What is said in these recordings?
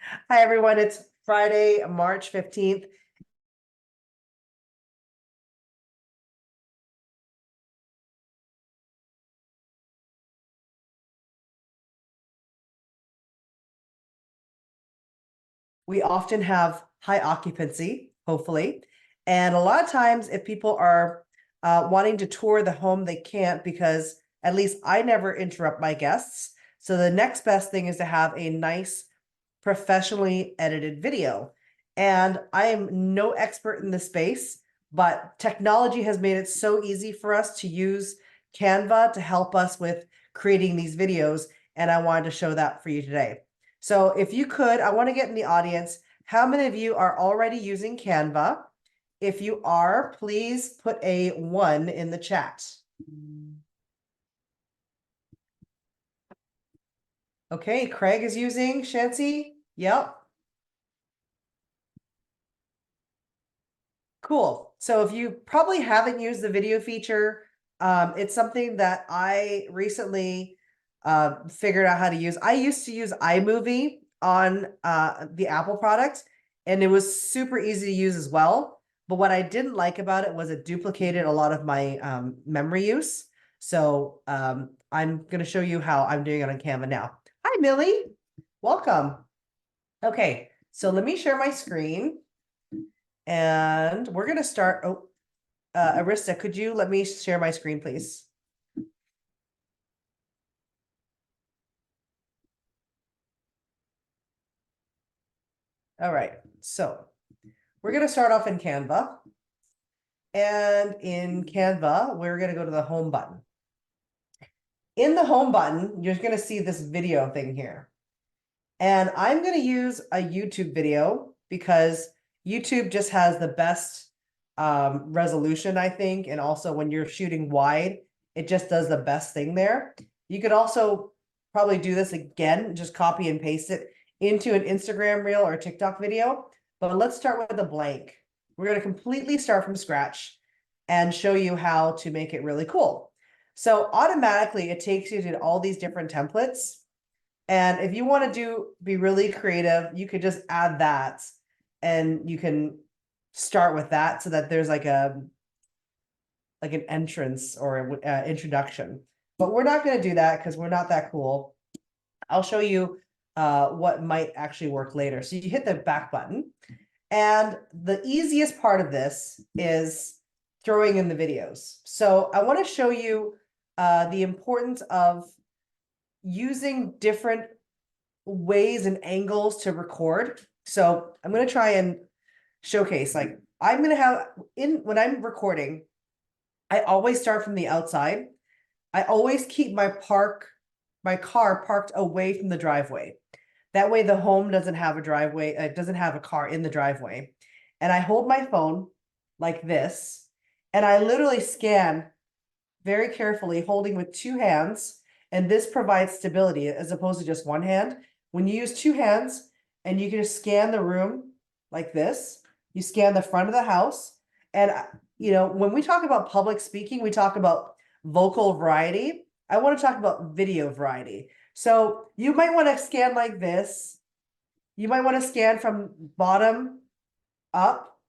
Hi, everyone. It's Friday, March 15th. We often have high occupancy, hopefully. And a lot of times, if people are wanting to tour the home, they can't because at least I never interrupt my guests. So the next best thing is to have a nice, professionally edited video. And I am no expert in this space, but technology has made it so easy for us to use Canva to help us with creating these videos. And I wanted to show that for you today. So if you could, I want to get in the audience. How many of you are already using Canva? If you are, please put a 1 in the chat. Okay, Craig is using Shancy. Yep. Cool. So if you probably haven't used the video feature, it's something that I recently figured out how to use. I used to use iMovie on the Apple product, and it was super easy to use as well. But what I didn't like about it was it duplicated a lot of my memory use. So I'm going to show you how I'm doing it on Canva now. Hi, Millie. Welcome. Okay, so let me share my screen. And we're going to start. Oh, Arista, could you let me share my screen, please? All right, so we're going to start off in Canva. And in Canva, we're going to go to the home button. In the home button, you're going to see this video thing here. And I'm going to use a YouTube video because YouTube just has the best resolution, I think. And also when you're shooting wide, it just does the best thing there. You could also probably do this again, just copy and paste it into an Instagram reel or TikTok video. But let's start with a blank. We're going to completely start from scratch and show you how to make it really cool. So automatically it takes you to all these different templates. And if you want to be really creative, you could just add that and you can start with that so that there's like an entrance or introduction. But we're not going to do that because we're not that cool. I'll show you what might actually work later. So you hit the back button. And the easiest part of this is throwing in the videos. So I want to show you the importance of using different ways and angles to record. So I'm going to try and showcase, like I'm going to have when I'm recording, I always start from the outside. I always keep my car parked away from the driveway. That way the home doesn't have a driveway, it doesn't have a car in the driveway. And I hold my phone like this, and I literally scan very carefully, holding with 2 hands. And this provides stability as opposed to just one hand. When you use 2 hands and you can just scan the room like this, you scan the front of the house. And, when we talk about public speaking, we talk about vocal variety. I want to talk about video variety. So you might want to scan like this. You might want to scan from bottom up.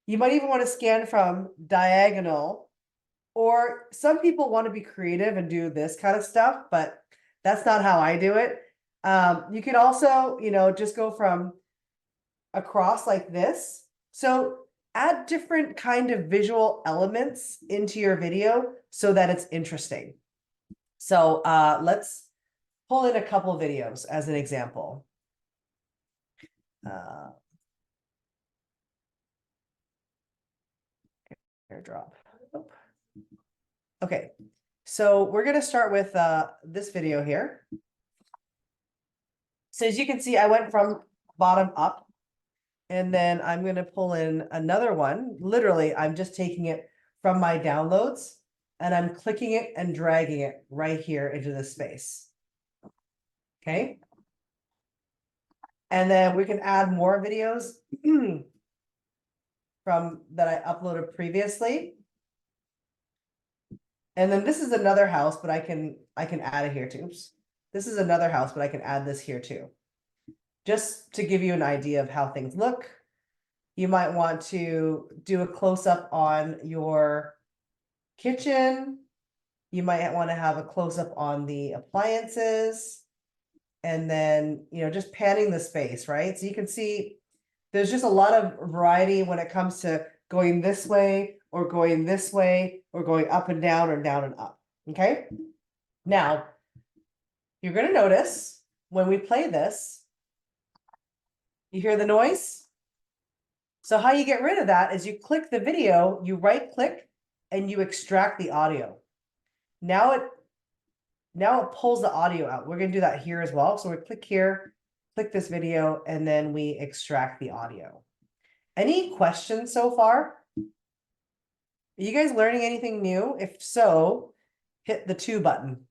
You might even want to scan from diagonal. Or some people want to be creative and do this kind of stuff, but that's not how I do it. You can also, just go from across like this. So add different kind of visual elements into your video so that it's interesting. So let's pull in a couple videos as an example. Airdrop. Okay, so we're going to start with this video here. So as you can see, I went from bottom up, and then I'm going to pull in another one. Literally, I'm just taking it from my downloads and I'm clicking it and dragging it right here into this space. Okay. And then we can add more videos from that I uploaded previously. And then this is another house, but I can add it here too. Oops. This is another house, but I can add this here too. just to give you an idea of how things look. You might want to do a close-up on your kitchen. You might want to have a close-up on the appliances. And then, just panning the space, right? So you can see there's just a lot of variety when it comes to going this way or going this way or going up and down or down and up, okay? Now, you're going to notice when we play this, you hear the noise? So how you get rid of that is you click the video, you right click, and you extract the audio. Now it pulls the audio out. We're going to do that here as well. So we click here, click this video, and then we extract the audio. Any questions so far? Are you guys learning anything new? If so, hit the 2 button.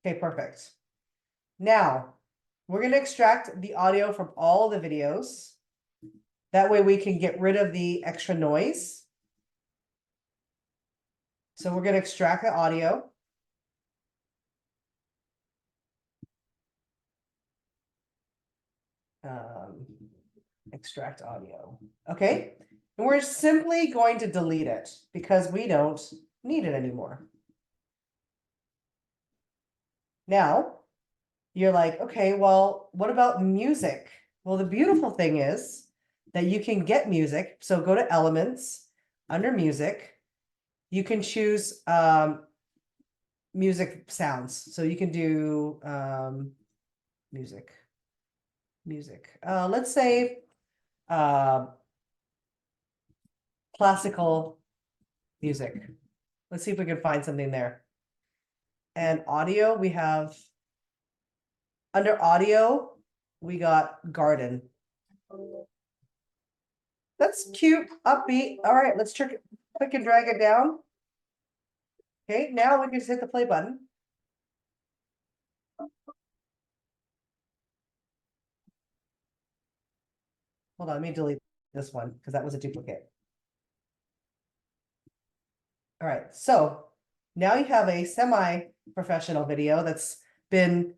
Okay, perfect. Now, we're going to extract the audio from all the videos. That way we can get rid of the extra noise. So we're going to extract the audio. Extract audio. Okay. And we're simply going to delete it because we don't need it anymore. Now, you're like, okay, well, what about music? Well, the beautiful thing is that you can get music. So go to Elements, under Music. You can choose music sounds. So you can do music. Let's say classical music. Let's see if we can find something there. And audio, we have, under audio, we got garden. That's cute, upbeat. All right, let's click and drag it down. Okay, now we can just hit the play button. Hold on, let me delete this one because that was a duplicate. All right, so now you have a semi-professional video that's been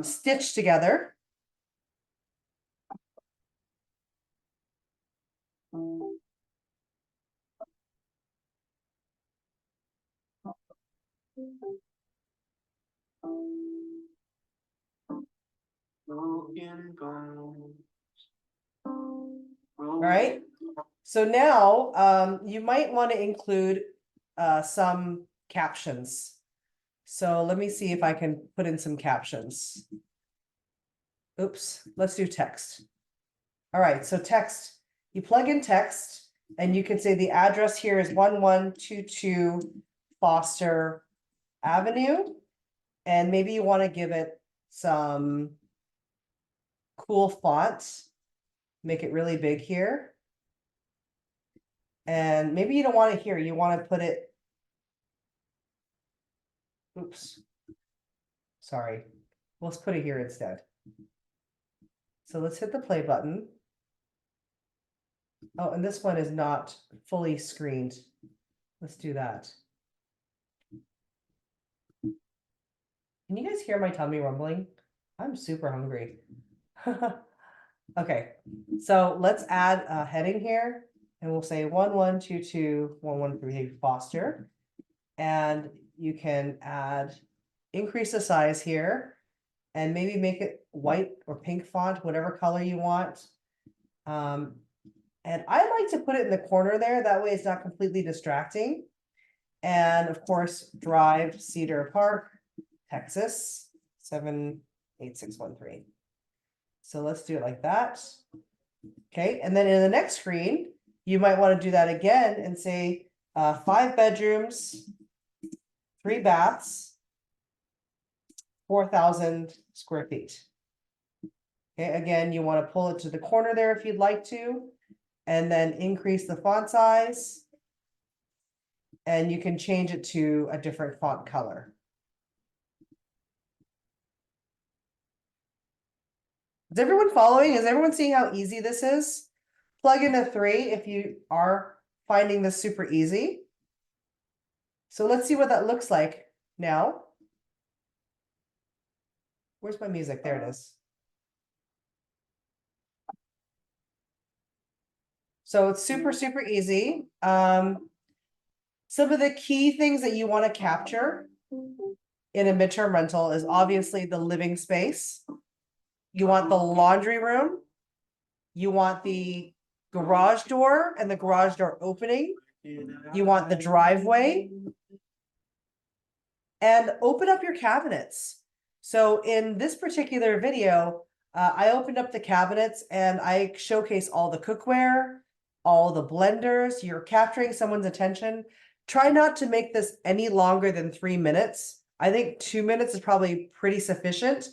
stitched together. All right, so now you might want to include some captions. So let me see if I can put in some captions. Oops, let's do text. All right, so text, you plug in text and you can say the address here is 1122 Foster Avenue. And maybe you want to give it some cool fonts, make it really big here. And maybe you don't want it here, you want to put it, oops, sorry, let's put it here instead. So let's hit the play button. Oh, and this one is not fully screened. Let's do that. Can you guys hear my tummy rumbling? I'm super hungry. Okay, so let's add a heading here and we'll say 1122 1133 Foster. And you can increase the size here and maybe make it white or pink font, whatever color you want. And I like to put it in the corner there. That way it's not completely distracting. And of course, Drive, Cedar Park, Texas, 78613. So let's do it like that. Okay, and then in the next screen, you might want to do that again and say 5 bedrooms, 3 baths, 4,000 square feet. Okay, again, you want to pull it to the corner there if you'd like to, and then increase the font size. And you can change it to a different font color. Is everyone following? Is everyone seeing how easy this is? Plug in a 3 if you are finding this super easy. So let's see what that looks like now. Where's my music? There it is. So it's super, super easy. Some of the key things that you want to capture in a midterm rental is obviously the living space. You want the laundry room. You want the garage door and the garage door opening. You want the driveway. And open up your cabinets. So in this particular video, I opened up the cabinets and I showcase all the cookware, all the blenders. You're capturing someone's attention. Try not to make this any longer than 3 minutes. I think 2 minutes is probably pretty sufficient.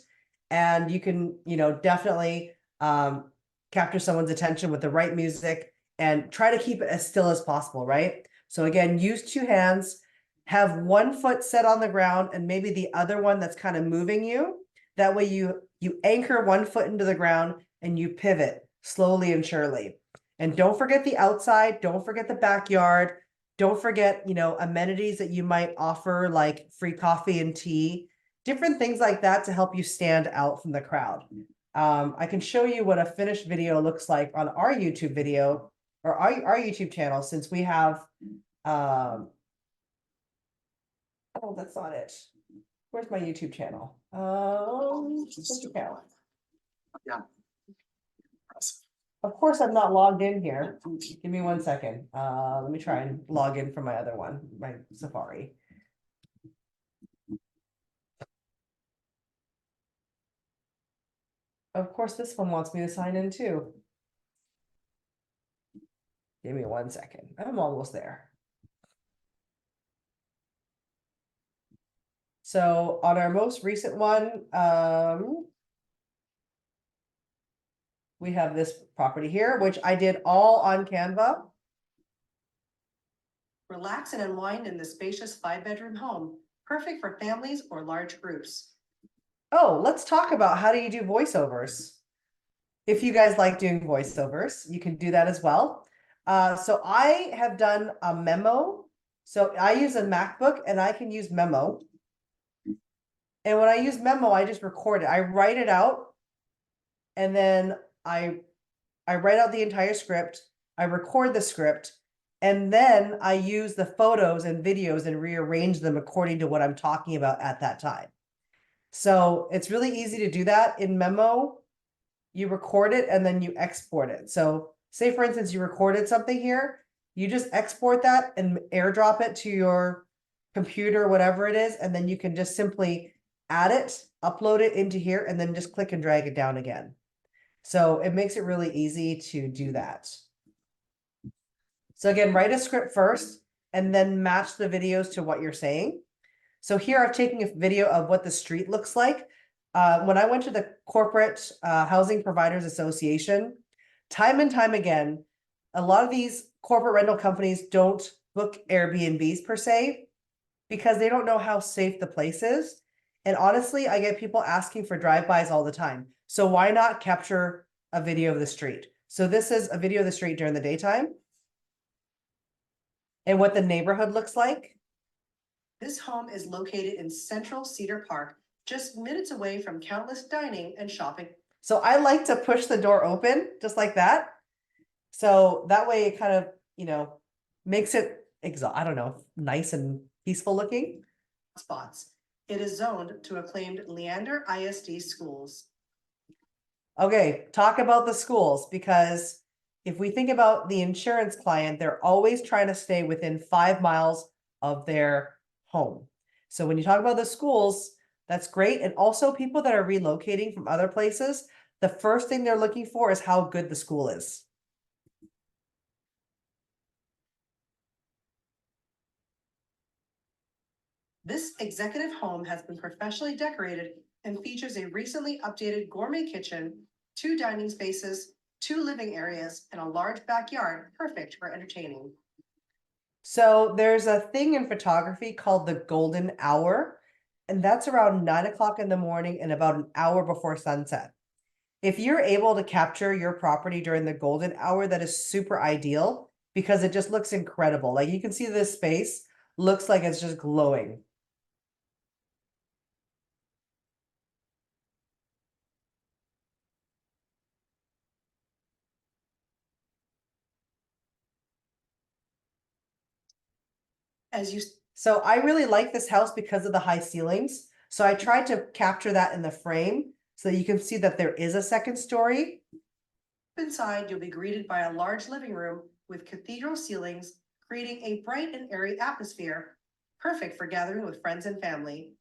And you can, definitely capture someone's attention with the right music and try to keep it as still as possible, right? So again, use 2 hands, have 1 foot set on the ground and maybe the other one that's kind of moving you. That way you anchor 1 foot into the ground and you pivot slowly and surely. And don't forget the outside, don't forget the backyard, don't forget, amenities that you might offer like free coffee and tea, different things like that to help you stand out from the crowd. I can show you what a finished video looks like on our YouTube video or our YouTube channel, since we have, oh, that's not it. Where's my YouTube channel? Yeah. Of course, I'm not logged in here. Give me 1 second. Let me try and log in from my other one, my Safari. Of course, this one wants me to sign in too. Give me 1 second. I'm almost there. So on our most recent one, we have this property here, which I did all on Canva. Relax and unwind in the spacious 5-bedroom home, perfect for families or large groups. Oh, let's talk about how do you do voiceovers. If you guys like doing voiceovers, you can do that as well. So I have done a memo. So I use a MacBook and I can use Memo. And when I use Memo, I just record it. I write it out and then I write out the entire script. I record the script and then I use the photos and videos and rearrange them according to what I'm talking about at that time. So it's really easy to do that in Memo. You record it and then you export it. So say for instance, you recorded something here, you just export that and airdrop it to your computer, whatever it is. And then you can just simply add it, upload it into here, and then just click and drag it down again. So it makes it really easy to do that. So again, write a script first and then match the videos to what you're saying. So here I've taken a video of what the street looks like. When I went to the Corporate Housing Providers Association, time and time again, a lot of these corporate rental companies don't book Airbnbs per se because they don't know how safe the place is. And honestly, I get people asking for drive-bys all the time. So why not capture a video of the street? So this is a video of the street during the daytime and what the neighborhood looks like. This home is located in central Cedar Park, just minutes away from countless dining and shopping. So I like to push the door open just like that. So that way it kind of, makes it, I don't know, nice and peaceful looking. Spots. It is zoned to acclaimed Leander ISD schools. Okay, talk about the schools, because if we think about the insurance client, they're always trying to stay within 5 miles of their home. So when you talk about the schools, that's great. And also people that are relocating from other places, the first thing they're looking for is how good the school is. This executive home has been professionally decorated and features a recently updated gourmet kitchen, 2 dining spaces, 2 living areas, and a large backyard, perfect for entertaining. So there's a thing in photography called the golden hour, and that's around 9 o'clock in the morning and about an hour before sunset. If you're able to capture your property during the golden hour, that is super ideal because it just looks incredible. Like you can see this space looks like it's just glowing. As you, So I really like this house because of the high ceilings. So I tried to capture that in the frame so that you can see that there is a second story. inside, you'll be greeted by a large living room with cathedral ceilings, creating a bright and airy atmosphere, perfect for gathering with friends and family.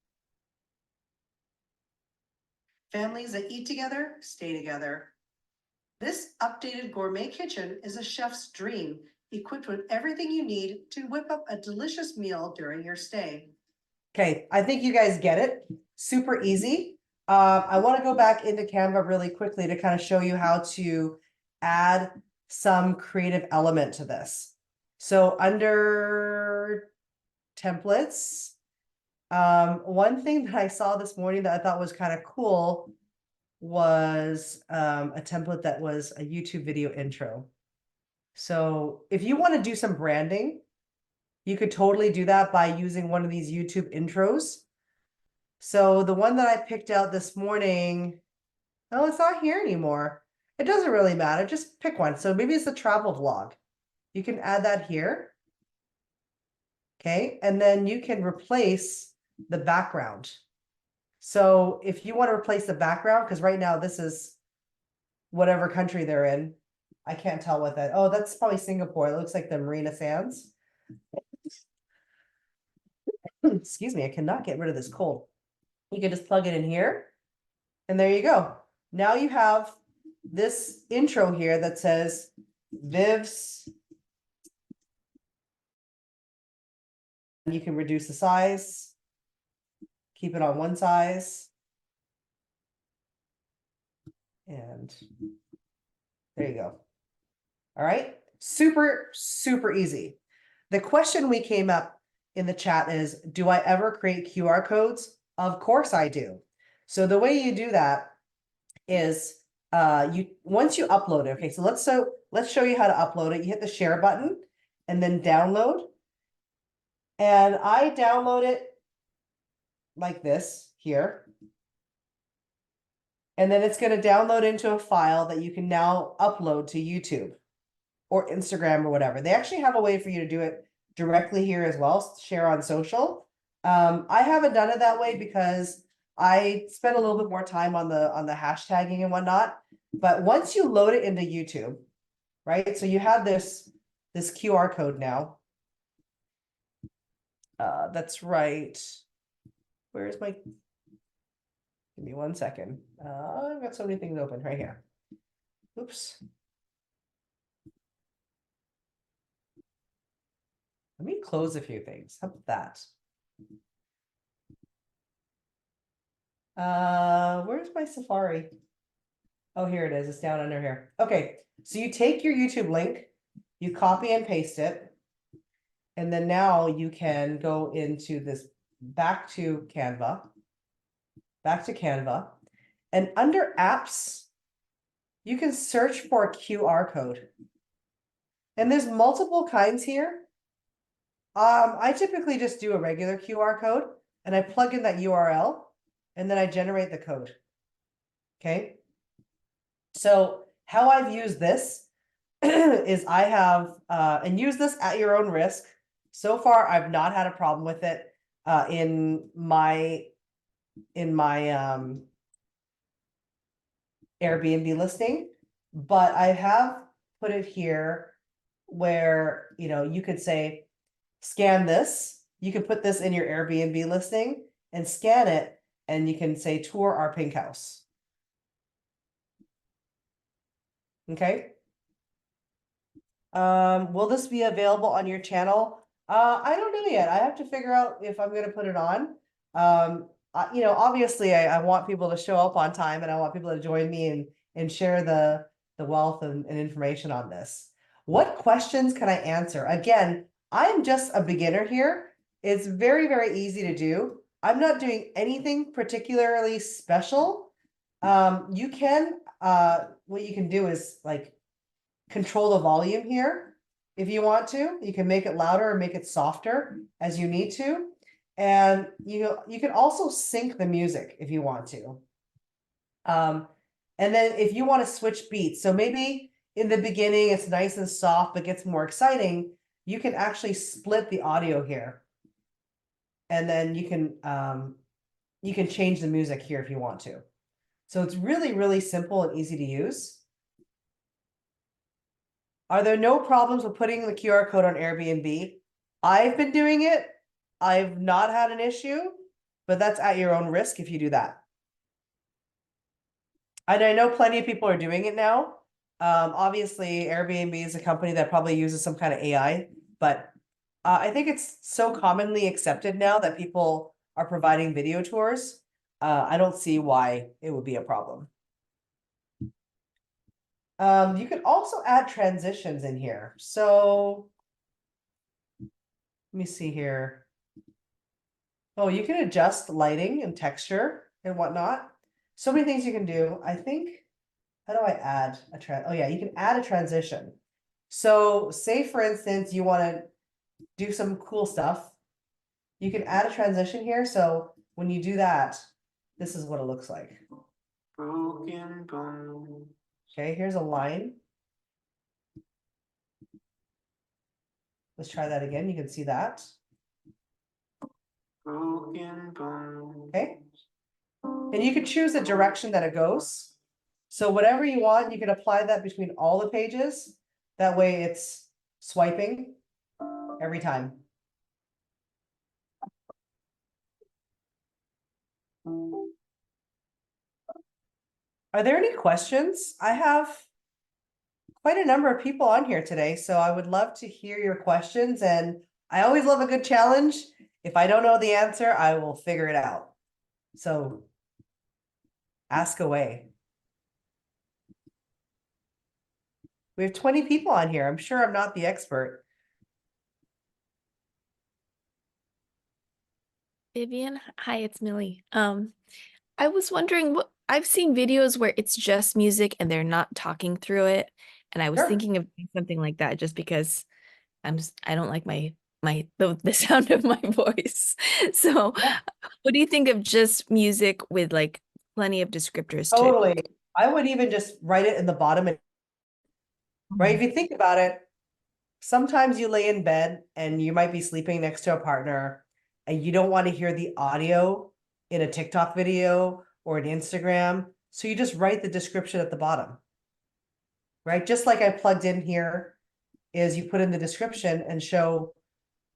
Families that eat together, stay together. This updated gourmet kitchen is a chef's dream, equipped with everything you need to whip up a delicious meal during your stay. Okay, I think you guys get it. Super easy. I want to go back into Canva really quickly to kind of show you how to add some creative element to this. So under templates, one thing that I saw this morning that I thought was kind of cool was a template that was a YouTube video intro. So if you want to do some branding, you could totally do that by using one of these YouTube intros. So the one that I picked out this morning, oh, it's not here anymore. It doesn't really matter. Just pick one. So maybe it's a travel vlog. You can add that here. Okay. And then you can replace the background. So if you want to replace the background, because right now this is whatever country they're in. I can't tell what that. Oh, that's probably Singapore. It looks like the Marina Sands. Excuse me, I cannot get rid of this cold. You can just plug it in here. And there you go. Now you have this intro here that says Viv's. You can reduce the size, keep it on one size. And there you go. All right, super, super easy. The question we came up in the chat is, do I ever create QR codes? Of course I do. So the way you do that is once you upload it. Okay, so let's show you how to upload it. You hit the share button and then download. And I download it like this here. And then it's going to download into a file that you can now upload to YouTube or Instagram or whatever. They actually have a way for you to do it directly here as well, share on social. I haven't done it that way because I spent a little bit more time on the hashtagging and whatnot. But once you load it into YouTube, right? So you have this QR code now. That's right. Where's my? Give me 1 second. I've got so many things open right here. Oops. Let me close a few things. How about that? Where's my Safari? Oh, here it is. It's down under here. Okay, so you take your YouTube link, you copy and paste it, and then now you can go into this back to Canva, and under apps, you can search for a QR code. And there's multiple kinds here. I typically just do a regular QR code and I plug in that URL and then I generate the code. Okay. So how I've used this is I have, and use this at your own risk. So far, I've not had a problem with it in my Airbnb listing, but I have put it here where, you could say, scan this. You can put this in your Airbnb listing and scan it, and you can say tour our pink house. Okay. Will this be available on your channel? I don't know yet. I have to figure out if I'm going to put it on. Obviously I want people to show up on time and I want people to join me and share the wealth and information on this. What questions can I answer? Again, I'm just a beginner here. It's very, very easy to do. I'm not doing anything particularly special. What you can do is like control the volume here. If you want to, you can make it louder or make it softer as you need to. And you can also sync the music if you want to. And then if you want to switch beats, so maybe in the beginning it's nice and soft, but gets more exciting, you can actually split the audio here. and then you can change the music here if you want to. So it's really, really simple and easy to use. Are there no problems with putting the QR code on Airbnb? I've been doing it. I've not had an issue, but that's at your own risk if you do that. And I know plenty of people are doing it now. Obviously, Airbnb is a company that probably uses some kind of AI, but I think it's so commonly accepted now that people are providing video tours. I don't see why it would be a problem. You can also add transitions in here. So let me see here. Oh, you can adjust lighting and texture and whatnot. So many things you can do. I think, how do I add a oh yeah, you can add a transition. So say for instance, you want to do some cool stuff. You can add a transition here. So when you do that, this is what it looks like. Broken bone. Okay, here's a line. Let's try that again. You can see that. Broken bone. Okay. And you can choose the direction that it goes. So whatever you want, you can apply that between all the pages. That way it's swiping every time. Are there any questions? I have quite a number of people on here today, so I would love to hear your questions. And I always love a good challenge. If I don't know the answer, I will figure it out. So ask away. We have 20 people on here. I'm sure I'm not the expert. Vivian, hi, it's Millie. I was wondering what I've seen videos where it's just music and they're not talking through it. And I was Sure. thinking of doing something like that just because I don't like the sound of my voice. So Yeah. what do you think of just music with like plenty of descriptors to it? Totally. I would even just write it in the bottom, right? If you think about it, sometimes you lay in bed and you might be sleeping next to a partner and you don't want to hear the audio in a TikTok video or an Instagram. So you just write the description at the bottom, right? Just like I plugged in here is you put in the description and show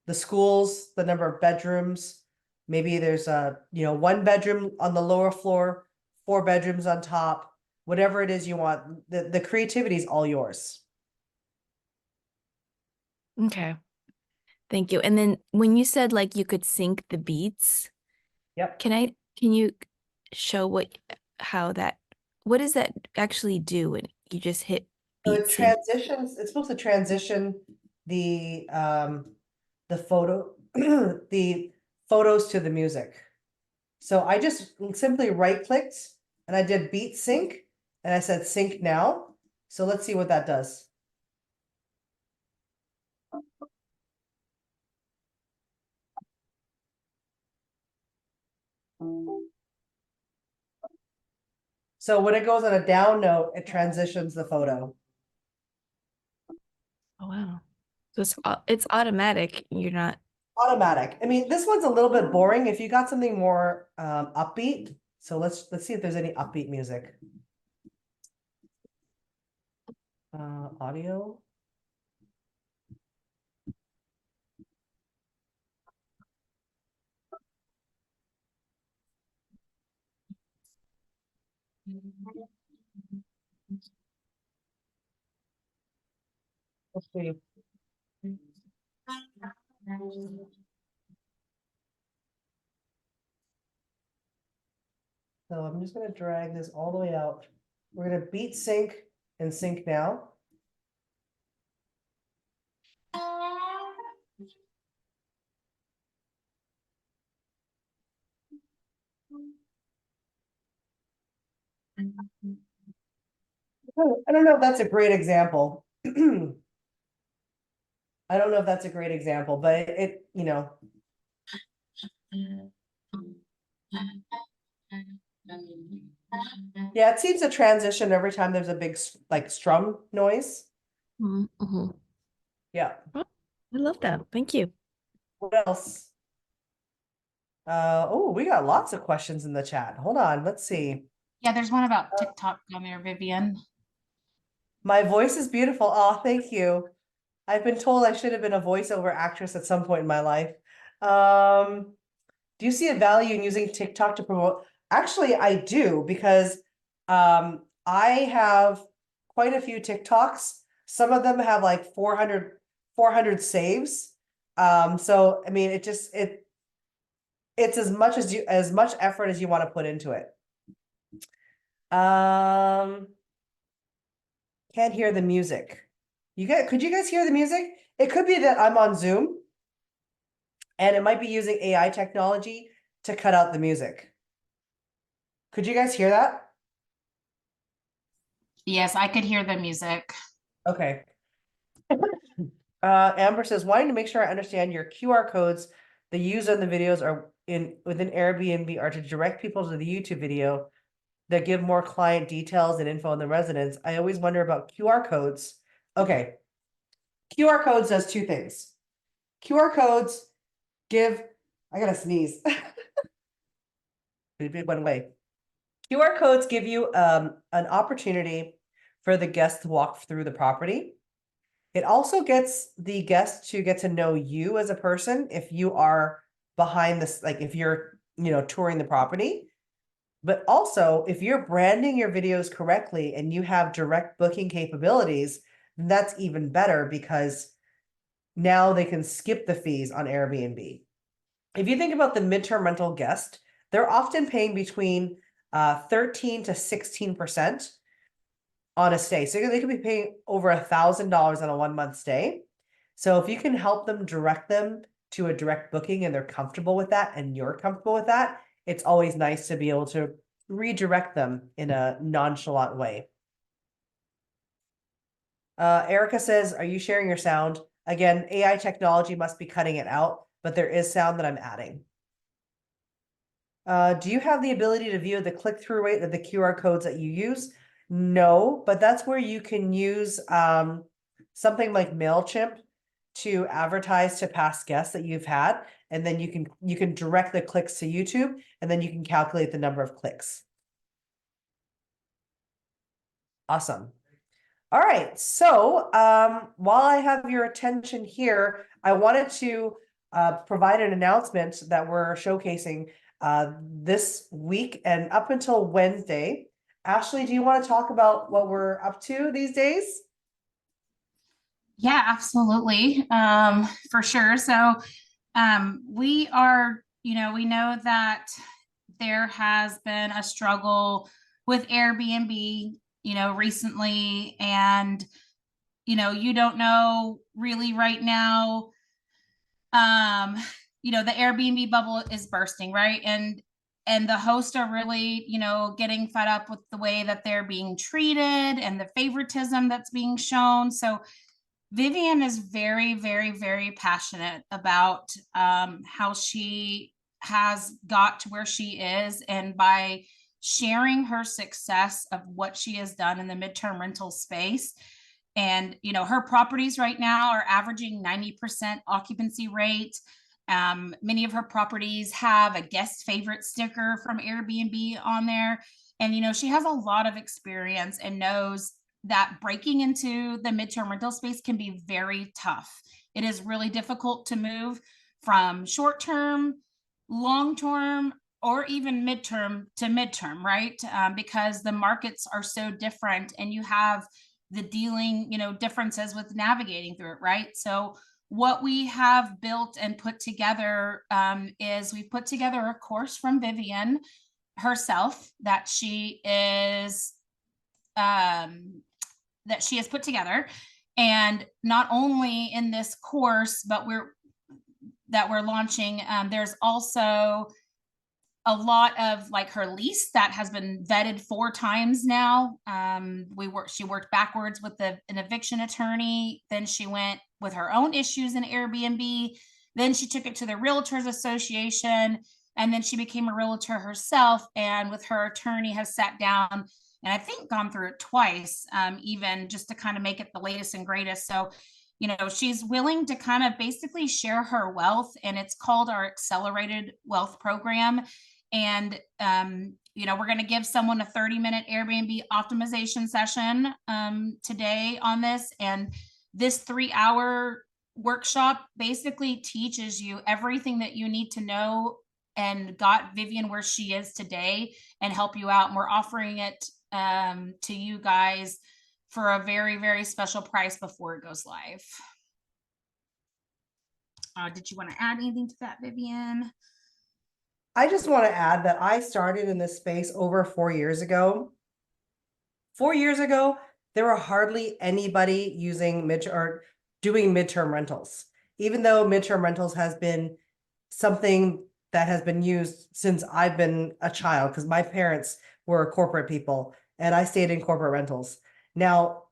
the schools, the number of bedrooms. Maybe there's a, 1 bedroom on the lower floor, 4 bedrooms on top, whatever it is you want. The creativity is all yours. Okay. Thank you. And then when you said like you could sync the beats, Yep. can you show what does that actually do when you just hit So beat it sync? transitions, it's supposed to transition the photo, the photos to the music. So I just simply right clicked and I did beat sync and I said sync now. So let's see what that does. So when it goes on a down note, it transitions the photo. Oh wow. So it's automatic. You're not Automatic. I mean, this one's a little bit boring. If you got something more upbeat, so let's see if there's any upbeat music. Audio. Let's see. So I'm just gonna drag this all the way out. We're gonna beat sync and sync now. I don't know if that's a great example. I don't know if that's a great example, but yeah, it seems to transition every time there's a big like strum noise. Mm-hmm. Yeah. I love that. Thank you. What else? Oh, we got lots of questions in the chat. Hold on, let's see. Yeah, there's one about TikTok on there, Vivian. My voice is beautiful. Oh, thank you. I've been told I should have been a voiceover actress at some point in my life. Do you see a value in using TikTok to promote? Actually, I do, because I have quite a few TikToks. Some of them have like 400 saves. So I mean, it's as much effort as you want to put into it. Can't hear the music. Could you guys hear the music? It could be that I'm on Zoom, and it might be using AI technology to cut out the music. Could you guys hear that? Yes, I could hear the music. Okay. Amber says, wanting to make sure I understand your QR codes the use on the videos are within Airbnb are to direct people to the YouTube video that give more client details and info on the residents. I always wonder about QR codes. Okay. QR codes does two things. QR codes give, I gotta sneeze. It went away. QR codes give you an opportunity for the guest to walk through the property. It also gets the guest to get to know you as a person if you are behind this, like if you're, touring the property. But also, if you're branding your videos correctly and you have direct booking capabilities, that's even better, because now they can skip the fees on Airbnb. If you think about the midterm rental guest, they're often paying between 13 to 16% on a stay. So they could be paying over $1,000 on a 1-month stay. So if you can help them, direct them to a direct booking, and they're comfortable with that and you're comfortable with that, it's always nice to be able to redirect them in a nonchalant way. Erica says, are you sharing your sound? Again, AI technology must be cutting it out, but there is sound that I'm adding. Do you have the ability to view the click-through rate of the QR codes that you use? No, but that's where you can use something like MailChimp to advertise to past guests that you've had, and then you can direct the clicks to YouTube, and then you can calculate the number of clicks. Awesome. All right, so while I have your attention here, I wanted to provide an announcement that we're showcasing this week and up until Wednesday. Ashley, do you want to talk about what we're up to these days? Yeah, absolutely. For sure. So we are, we know that there has been a struggle with Airbnb, recently, and, you don't know really right now, the Airbnb bubble is bursting, right? And the hosts are really, getting fed up with the way that they're being treated and the favoritism that's being shown. So Vivian is very, very, very passionate about how she has got to where she is. And by sharing her success of what she has done in the midterm rental space, and, her properties right now are averaging 90% occupancy rate. Many of her properties have a guest favorite sticker from Airbnb on there. And, she has a lot of experience and knows that breaking into the midterm rental space can be very tough. It is really difficult to move from short-term, long-term, or even midterm to midterm, right? Because the markets are so different, and you have the dealing, differences with navigating through it, right? So what we have built and put together is we've put together a course from Vivian herself that she has put together. And not only in this course, but we're launching, there's also a lot of like her lease that has been vetted 4 times now. She worked backwards with an eviction attorney. Then she went with her own issues in Airbnb. Then she took it to the Realtors Association, and then she became a realtor herself. And with her attorney has sat down and I think gone through it twice, even just to kind of make it the latest and greatest. So you know, she's willing to kind of basically share her wealth, and it's called our Accelerated Wealth Program. And, you know, we're going to give someone a 30-minute Airbnb optimization session today on this. And this 3-hour workshop basically teaches you everything that you need to know and got Vivian where she is today and help you out. And we're offering it to you guys for a very, very special price before it goes live. Did you want to add anything to that, Vivian? I just want to add that I started in this space over 4 years ago. 4 years ago, there were hardly anybody using or doing midterm rentals, even though midterm rentals has been something that has been used since I've been a child, because my parents were corporate people and I stayed in corporate rentals. Now,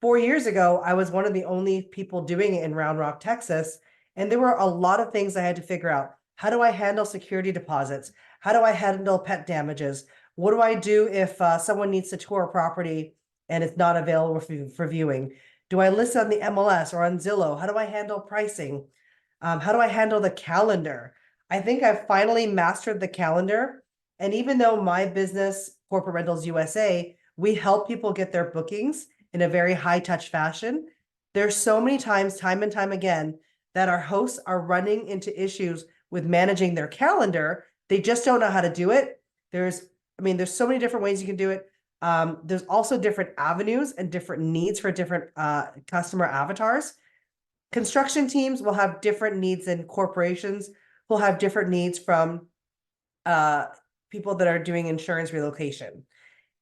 4 years ago, I was one of the only people doing it in Round Rock, Texas. And there were a lot of things I had to figure out. How do I handle security deposits? How do I handle pet damages? What do I do if someone needs to tour a property and it's not available for viewing? Do I list on the MLS or on Zillow? How do I handle pricing? How do I handle the calendar? I think I've finally mastered the calendar. And even though my business, Corporate Rentals USA, we help people get their bookings in a very high touch fashion, there's so many times, time and time again, that our hosts are running into issues with managing their calendar. They just don't know how to do it. There's so many different ways you can do it. There's also different avenues and different needs for different customer avatars. Construction teams will have different needs, and corporations will have different needs from people that are doing insurance relocation.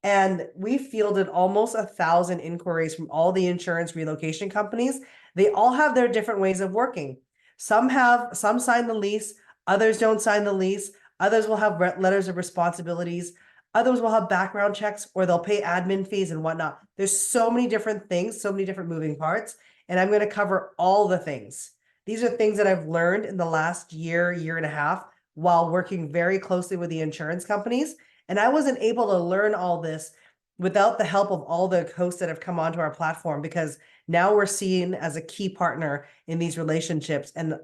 And we fielded almost 1,000 inquiries from all the insurance relocation companies. They all have their different ways of working. Some sign the lease, others don't sign the lease, others will have letters of responsibilities, others will have background checks, or they'll pay admin fees and whatnot. There's so many different things, so many different moving parts, and I'm going to cover all the things. These are things that I've learned in the last year and a half while working very closely with the insurance companies. And I wasn't able to learn all this without the help of all the hosts that have come onto our platform, because now we're seen as a key partner in these relationships. And,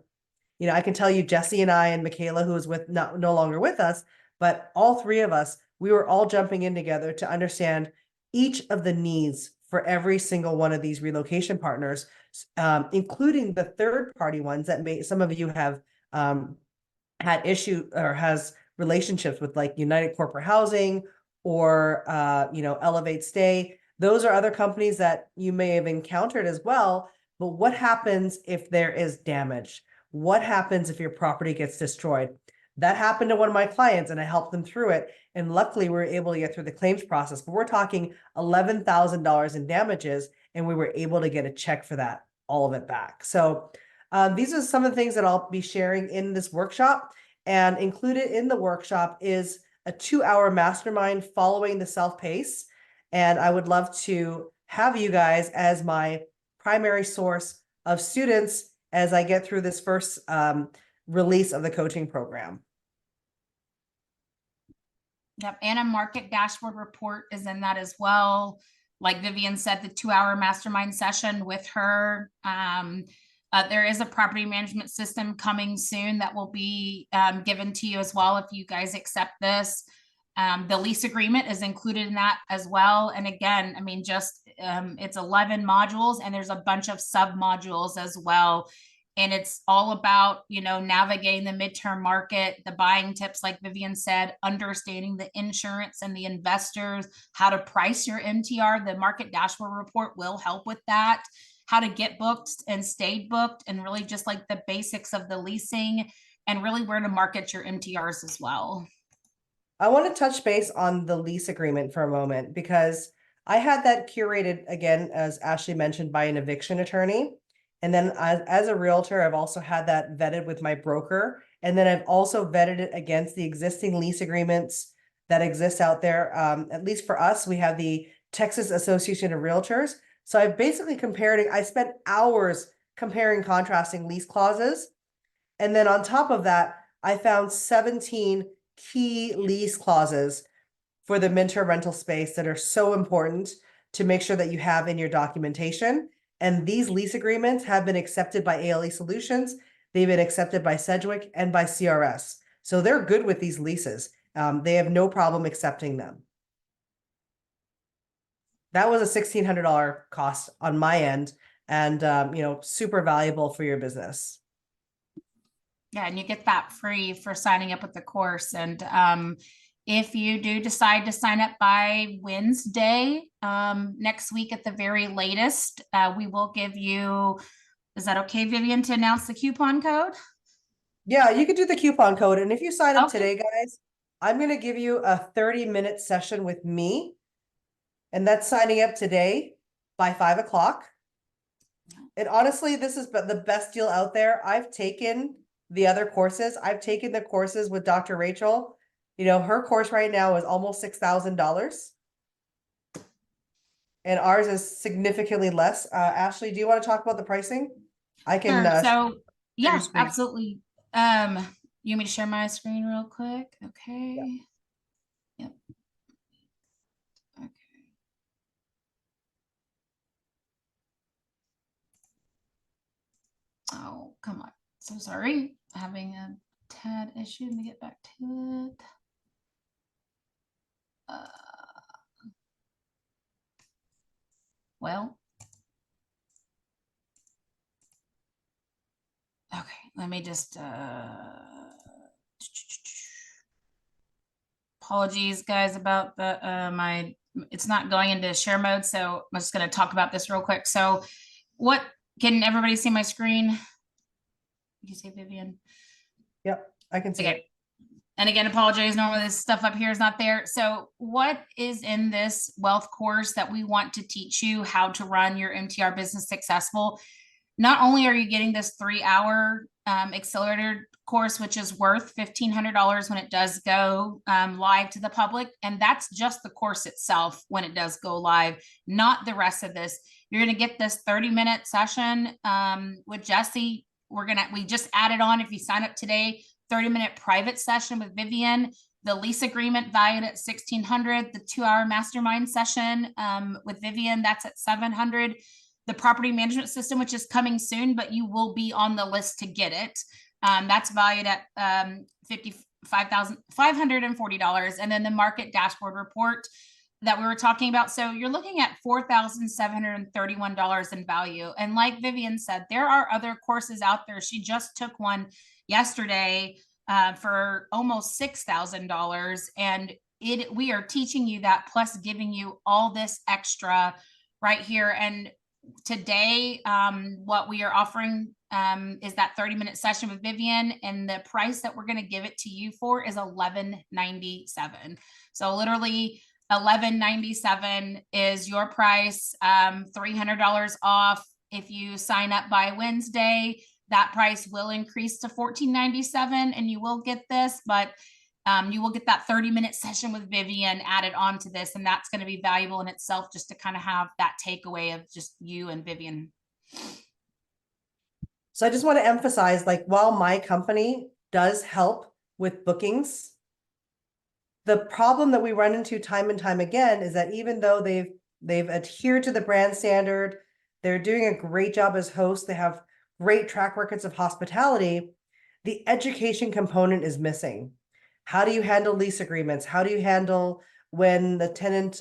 you know, I can tell you, Jesse and I and Michaela, who is no longer with us, but all three of us, we were all jumping in together to understand each of the needs for every single one of these relocation partners, including the third-party ones that some of you have had issue or has relationships with, like United Corporate Housing or Elevate Stay. Those are other companies that you may have encountered as well. But what happens if there is damage? What happens if your property gets destroyed? That happened to one of my clients and I helped them through it. And luckily we were able to get through the claims process. But we're talking $11,000 in damages, and we were able to get a check for that, all of it back. So these are some of the things that I'll be sharing in this workshop. And included in the workshop is a 2-hour mastermind following the self-pace. And I would love to have you guys as my primary source of students as I get through this first release of the coaching program. Yep, and a market dashboard report is in that as well. Like Vivian said, the 2-hour mastermind session with her. There is a property management system coming soon that will be given to you as well if you guys accept this. The lease agreement is included in that as well. And again, I mean, it's 11 modules, and there's a bunch of sub modules as well. And it's all about, navigating the midterm market, the buying tips, like Vivian said, understanding the insurance and the investors, how to price your MTR. The market dashboard report will help with that, how to get booked and stay booked, and really just like the basics of the leasing and really where to market your MTRs as well. I want to touch base on the lease agreement for a moment, because I had that curated, again, as Ashley mentioned, by an eviction attorney. And then as a realtor, I've also had that vetted with my broker. And then I've also vetted it against the existing lease agreements that exist out there. At least for us, we have the Texas Association of Realtors. So I've basically I spent hours comparing, contrasting lease clauses. And then on top of that, I found 17 key lease clauses for the midterm rental space that are so important to make sure that you have in your documentation. And these lease agreements have been accepted by ALE Solutions. They've been accepted by Sedgwick and by CRS. So they're good with these leases. They have no problem accepting them. That was a $1,600 cost on my end, and super valuable for your business. Yeah, and you get that free for signing up with the course. And if you do decide to sign up by Wednesday, next week at the very latest, we will give you, is that okay, Vivian, to announce the coupon code? Yeah, you could do the coupon code. And if you sign up Okay. today, guys, I'm going to give you a 30-minute session with me. And that's signing up today by 5 o'clock. And honestly, this is the best deal out there. I've taken the other courses. I've taken the courses with Dr. Rachel. Her course right now is almost $6,000. And ours is significantly less. Ashley, do you want to talk about the pricing? I can. Sure. So yeah, your screen. absolutely. You want me to share my screen real quick? Okay. Yep. Okay. Oh, come on. So sorry. Having a tad issue. Let me get back to it. Well. Okay, let me just apologies guys about the it's not going into share mode, so I'm just going to talk about this real quick. So what, can everybody see my screen? Did you say Vivian? Yep, I can see it. And again, apologize, normally this stuff up here is not there. So what is in this wealth course that we want to teach you how to run your MTR business successful? Not only are you getting this 3-hour accelerator course, which is worth $1,500 when it does go live to the public. And that's just the course itself when it does go live, not the rest of this. You're going to get this 30-minute session with Jesse. We just added on, if you sign up today, 30-minute private session with Vivian, the lease agreement valued at $1,600, the 2-hour mastermind session with Vivian, that's at $700. The property management system, which is coming soon, but you will be on the list to get it. That's valued at $55,540. And then the market dashboard report that we were talking about. So you're looking at $4,731 in value. And like Vivian said, there are other courses out there. She just took one yesterday for almost $6,000. And we are teaching you that, plus giving you all this extra right here. And today, what we are offering is that 30-minute session with Vivian, and the price that we're going to give it to you for is $1,197. So literally $1,197 is your price, $300 off. If you sign up by Wednesday, that price will increase to $1,497, and you will get this, but you will get that 30-minute session with Vivian added on to this, and that's going to be valuable in itself, just to kind of have that takeaway of just you and Vivian. So I just want to emphasize, like, while my company does help with bookings, the problem that we run into time and time again is that even though they've adhered to the brand standard, they're doing a great job as hosts, they have great track records of hospitality, the education component is missing. How do you handle lease agreements? How do you handle when the tenant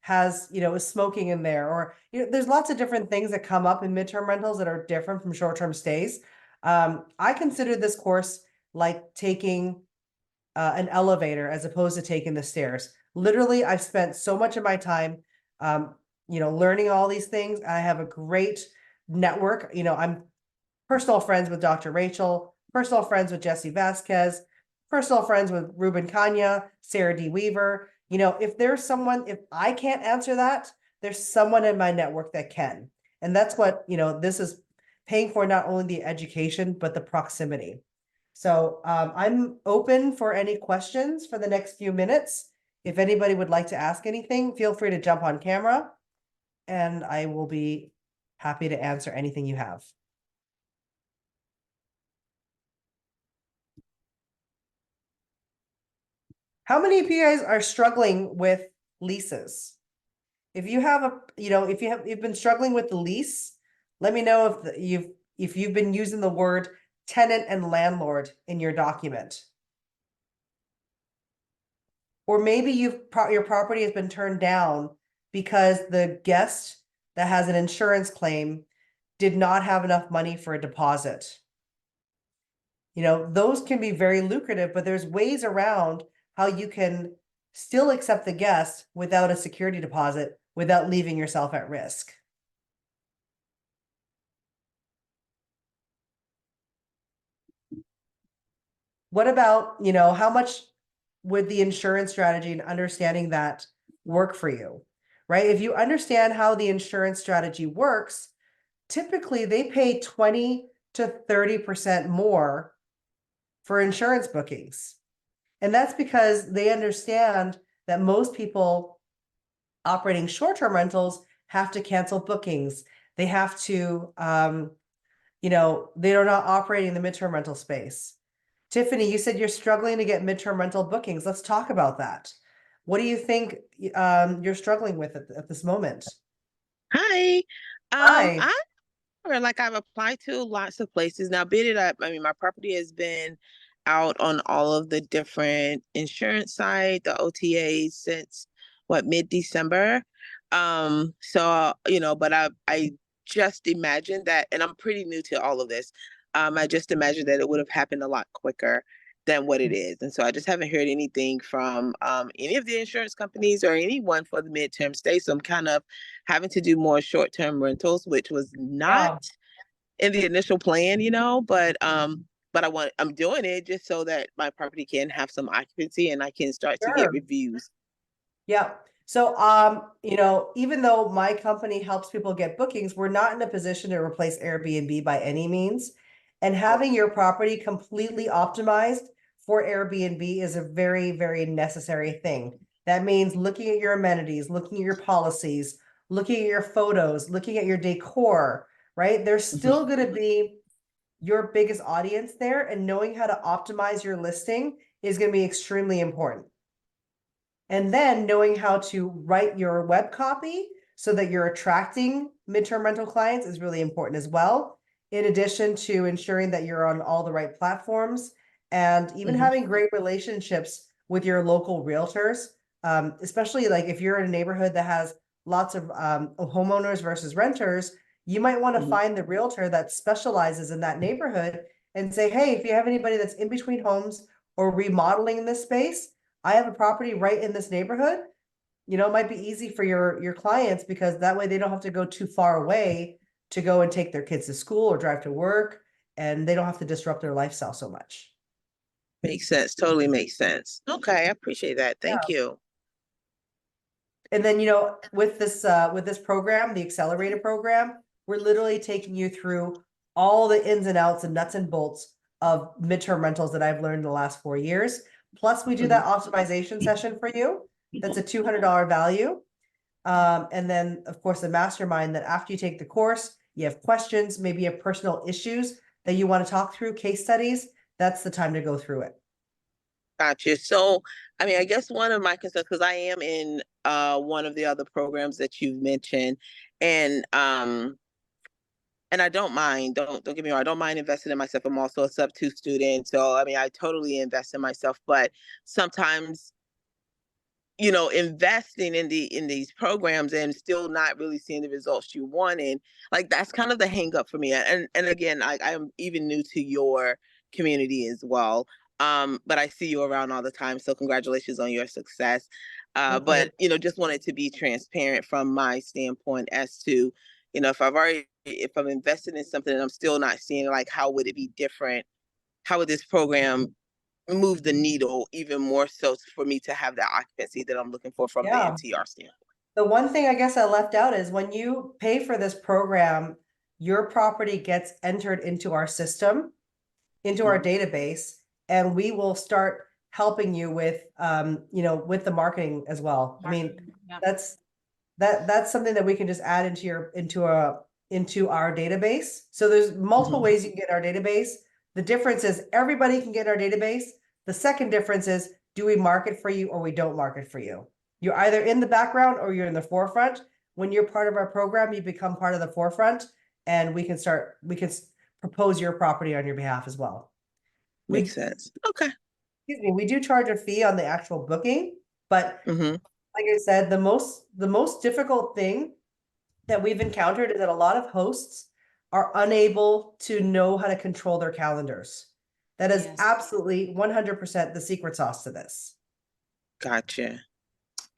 has, is smoking in there? Or, there's lots of different things that come up in midterm rentals that are different from short-term stays. I consider this course like taking an elevator as opposed to taking the stairs. Literally, I've spent so much of my time, learning all these things. I have a great network. I'm personal friends with Dr. Rachel, personal friends with Jesse Vasquez, personal friends with Ruben Kanya, Sarah D. Weaver. If I can't answer that, there's someone in my network that can. And that's what, this is paying for, not only the education, but the proximity. So I'm open for any questions for the next few minutes. If anybody would like to ask anything, feel free to jump on camera and I will be happy to answer anything you have. How many of you guys are struggling with leases? if you have you've been struggling with the lease, let me know if you've been using the word tenant and landlord in your document. Or maybe your property has been turned down because the guest that has an insurance claim did not have enough money for a deposit. Those can be very lucrative, but there's ways around how you can still accept the guest without a security deposit, without leaving yourself at risk. What about, how much would the insurance strategy and understanding that work for you, right? If you understand how the insurance strategy works, typically they pay 20 to 30% more for insurance bookings. And that's because they understand that most people operating short-term rentals have to cancel bookings. They have to, they're not operating the midterm rental space. Tiffany, you said you're struggling to get midterm rental bookings. Let's talk about that. What do you think you're struggling with at this moment? Hi. Hi. I've applied to lots of places now. Bid it up. I mean, my property has been out on all of the different insurance sites, the OTAs since mid-December. But I just imagined that, and I'm pretty new to all of this. I just imagined that it would have happened a lot quicker than what it is. And so I just haven't heard anything from any of the insurance companies or anyone for the midterm stay. So I'm kind of having to do more short-term rentals, which was not in the initial plan, but I'm doing it just so that my property can have some occupancy and I can start to get reviews. Yeah. So, even though my company helps people get bookings, we're not in a position to replace Airbnb by any means. And having your property completely optimized for Airbnb is a very, very necessary thing. That means looking at your amenities, looking at your policies, looking at your photos, looking at your decor, right? There's still going to be your biggest audience there, and knowing how to optimize your listing is going to be extremely important. And then knowing how to write your web copy so that you're attracting midterm rental clients is really important as well. In addition to ensuring that you're on all the right platforms and even having great relationships with your local realtors, especially like if you're in a neighborhood that has lots of homeowners versus renters, you might want to find the realtor that specializes in that neighborhood and say, hey, if you have anybody that's in between homes or remodeling in this space, I have a property right in this neighborhood. It might be easy for your clients because that way they don't have to go too far away to go and take their kids to school or drive to work, and they don't have to disrupt their lifestyle so much. Makes sense. Totally makes sense. Okay, I appreciate that. Thank you. And then, with this program, the accelerator program, we're literally taking you through all the ins and outs and nuts and bolts of midterm rentals that I've learned in the last 4 years. Plus, we do that optimization session for you. That's a $200 value. And then, of course, the mastermind that after you take the course, you have questions, maybe you have personal issues that you want to talk through, case studies. That's the time to go through it. Gotcha. So, I mean, I guess one of my concerns, because I am in one of the other programs that you've mentioned, and I don't mind, don't get me wrong, I don't mind investing in myself. I'm also a sub-2 student. So, I mean, I totally invest in myself, but sometimes, investing in these programs and still not really seeing the results you want, and like that's kind of the hang up for me. And again, I'm even new to your community as well. But I see you around all the time. So congratulations on your success. But just wanted to be transparent from my standpoint as to, if I'm invested in something and I'm still not seeing, like, how would it be different? How would this program move the needle even more so for me to have the occupancy that I'm looking for from the NTR standpoint? The one thing I guess I left out is when you pay for this program, your property gets entered into our system, into our database, and we will start helping you with, with the marketing as well. I mean, that's something that we can just add into our database. So there's multiple ways you can get our database. The difference is everybody can get our database. The second difference is, do we market for you or we don't market for you? You're either in the background or you're in the forefront. When you're part of our program, you become part of the forefront, and we can propose your property on your behalf as well. Makes sense. Okay. Excuse me, we do charge a fee on the actual booking, but Mm-hmm. like I said, the most difficult thing that we've encountered is that a lot of hosts are unable to know how to control their calendars. That is Yes. absolutely 100% the secret sauce to this. Gotcha.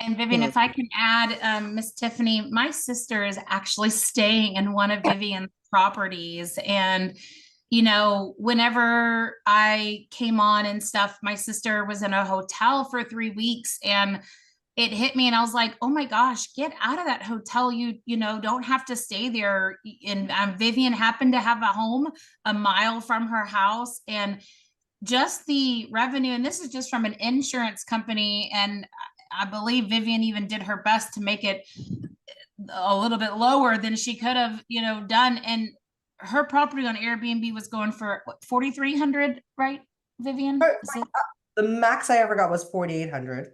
And Vivian, if I can add, Miss Tiffany, my sister is actually staying in one of Vivian's properties. And, you know, whenever I came on and stuff, my sister was in a hotel for 3 weeks, and it hit me, and I was like, oh my gosh, get out of that hotel. You know, don't have to stay there. And Vivian happened to have a home a mile from her house, and just the revenue, and this is just from an insurance company, and I believe Vivian even did her best to make it a little bit lower than she could have, you know, done. And her property on Airbnb was going for what, 4,300, right, Vivian? The max I ever got was 4,800.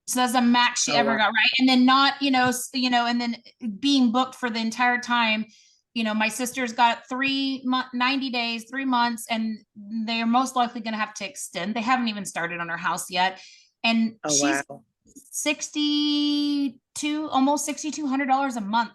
So that's the max she Oh, ever wow. got, right? And then not, and then being booked for the entire time. You know, my sister's got 90 days, 3 months, and they're most likely going to have to extend. They haven't even started on her house yet. And Oh, she's wow. almost $6,200 a month.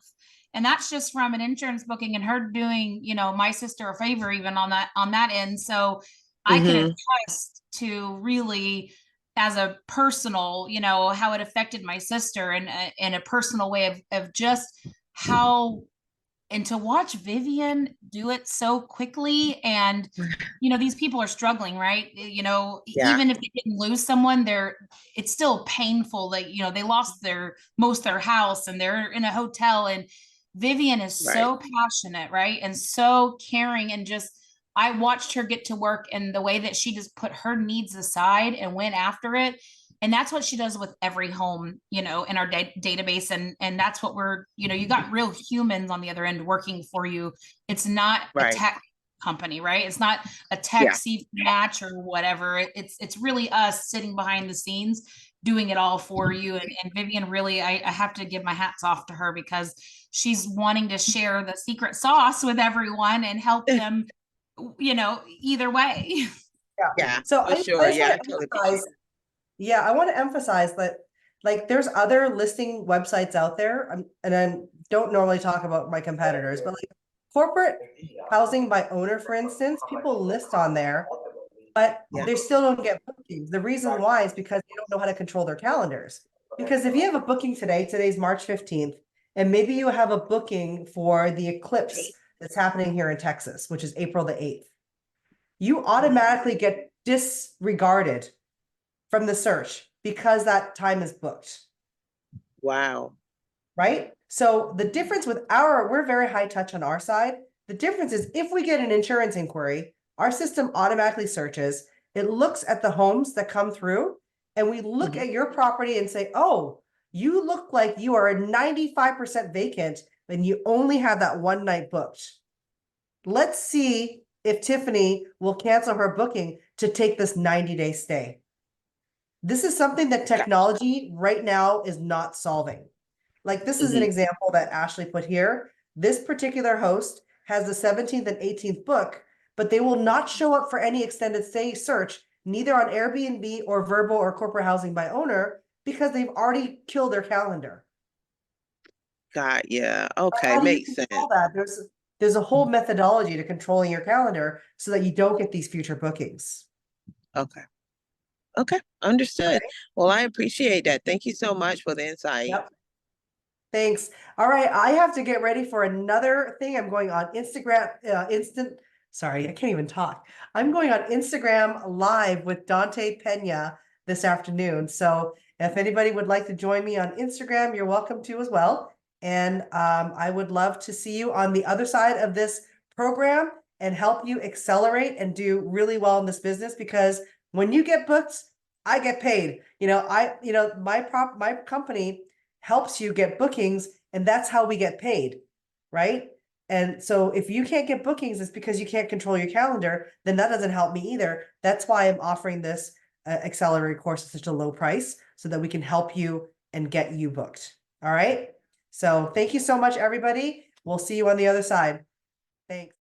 And that's just from an insurance booking, and her doing, you know, my sister a favor even on that end. So I can Mhm. attest to really, as a personal, you know, how it affected my sister, and in a personal way of just how, and to watch Vivian do it so quickly. And, you know, these people are struggling, right? You know, Yeah. even if they didn't lose someone, it's still painful that, you know, they lost most of their house, and they're in a hotel. And Vivian is Right. so passionate, right? And so caring, and just, I watched her get to work, and the way that she just put her needs aside and went after it. And that's what she does with every home, you know, in our database. And that's what you know, you got real humans on the other end working for you. It's not a Right. tech company, right? It's not a Yeah. tech match or whatever. It's really us sitting behind the scenes doing it all for you. And Vivian, really, I have to give my hats off to her, because she's wanting to share the secret sauce with everyone and help them, you know, either way. Yeah, So for I sure. just Yeah, I want to totally emphasize, yeah, I want to emphasize that, like, there's other listing websites out there, and I don't normally talk about my competitors, but like corporate housing by owner, for instance, people list on there, but Yeah. they still don't get bookings. The reason why is because they don't know how to control their calendars. Because if you have a booking today's March 15th, and maybe you have a booking for the eclipse that's happening here in Texas, which is April the 8th, you automatically get disregarded from the search because that time is booked, Wow. right? So the difference with we're very high touch on our side. The difference is if we get an insurance inquiry, our system automatically searches, it looks at the homes that come through, and we look Mhm. at your property and say, oh, you look like you are 95% vacant and you only have that one night booked. Let's see if Tiffany will cancel her booking to take this 90-day stay. This is something that technology right now is not solving. Like, this is an Mhm. example that Ashley put here. This particular host has the 17th and 18th book, but they will not show up for any extended stay search, neither on Airbnb or Vrbo or corporate housing by owner, because they've already killed their calendar. Yeah. But Okay, how do you makes control sense. that? There's a whole methodology to controlling your calendar so that you don't get these future bookings. Okay. Okay, understood. Right? Well, I appreciate that. Thank you so much for the insight. Yep. Thanks. All right, I have to get ready for another thing. I'm going on Instagram, sorry, I can't even talk. I'm going on Instagram Live with Dante Pena this afternoon. So if anybody would like to join me on Instagram, you're welcome to as well. And I would love to see you on the other side of this program and help you accelerate and do really well in this business, because when you get booked, I get paid. My company helps you get bookings, and that's how we get paid, right? And so if you can't get bookings, it's because you can't control your calendar, then that doesn't help me either. That's why I'm offering this accelerated course at such a low price, so that we can help you and get you booked. All right. So thank you so much, everybody. We'll see you on the other side. Thanks.